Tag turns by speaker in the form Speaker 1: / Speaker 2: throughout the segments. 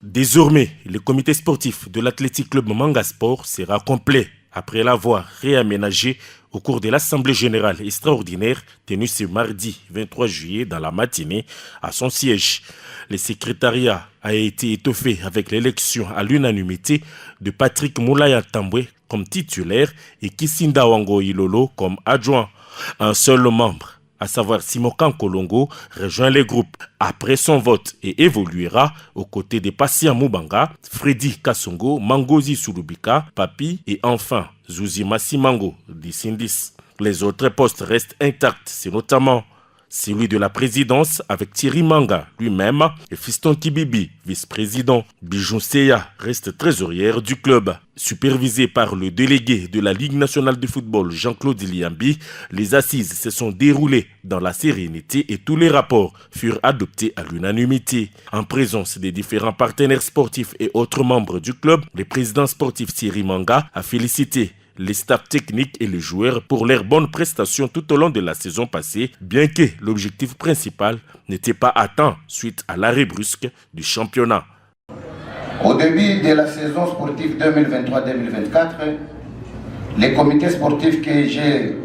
Speaker 1: Désormais, le comité sportif de l'Athletic Club Manga Sport sera complet après l'avoir réaménagé au cours de l'Assemblée générale extraordinaire tenue ce mardi 23 juillet dans la matinée à son siège. Le secrétariat a été étoffé avec l'élection à l'unanimité de Patrick Moulaya Tambwe comme titulaire et Kisinda Wango Ilolo comme adjoint. Un seul membre, à savoir Simokan Kolongo, rejoint les groupes après son vote et évoluera aux côtés de Passia Mubanga, Freddy Kasongo, Mangozi Sulubika, Papi et enfin Zuzi Massimango d'Isindis. Les autres postes restent intacts, c'est notamment celui de la présidence avec Thierry Manga lui-même et Fiston Kibibi, vice-président. Bijou Seya reste trésorière du club. Supervisé par le délégué de la Ligue nationale de football Jean-Claude Liambi, les assises se sont déroulées dans la sérénité et tous les rapports furent adoptés à l'unanimité. En présence des différents partenaires sportifs et autres membres du club, le président sportif Thierry Manga a félicité les staffs techniques et les joueurs pour leurs bonnes prestations tout au long de la saison passée, bien que l'objectif principal n'était pas atteint suite à l'arrêt brusque du championnat.
Speaker 2: Au début de la saison sportive 2023-2024, les comités sportifs que j'ai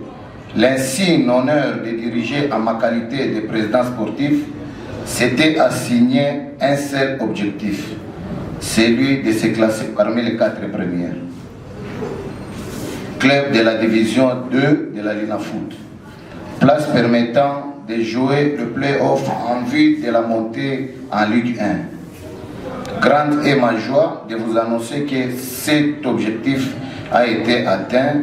Speaker 2: l'insigne honneur de diriger en ma qualité de président sportif s'était assigné un seul objectif, celui de se classer parmi les 4 premières. Club de la division 2 de la Lina Foot. Place permettant de jouer le play-off en vue de la montée en Ligue 1. Grande est ma joie de vous annoncer que cet objectif a été atteint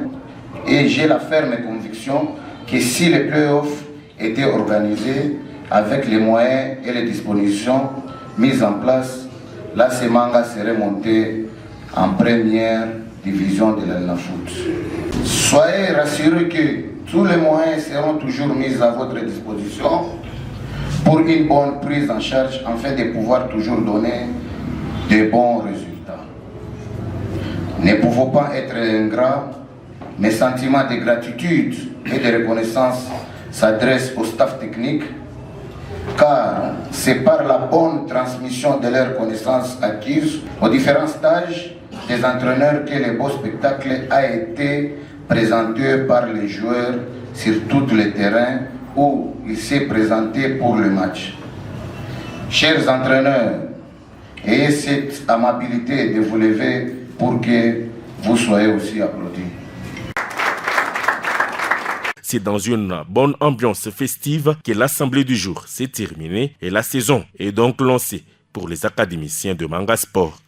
Speaker 2: et j'ai la ferme conviction que si les play-offs étaient organisés avec les moyens et les dispositions mises en place, la Semanga serait montée en première division de la Foot. Soyez rassurés que tous les moyens seront toujours mis à votre disposition pour une bonne prise en charge afin de pouvoir toujours donner de bons résultats. Ne pouvons pas être ingrats, mes sentiments de gratitude et de reconnaissance s'adressent au staff technique car c'est par la bonne transmission de leurs connaissances acquises aux différents stages des entraîneurs que le beau spectacle a été présenté par les joueurs sur tous les terrains où il s'est présenté pour le match. Chers entraîneurs, ayez cette amabilité de vous lever pour que vous soyez aussi applaudis.
Speaker 1: C'est dans une bonne ambiance festive que l'assemblée du jour s'est terminée et la saison est donc lancée pour les académiciens de Manga Sport.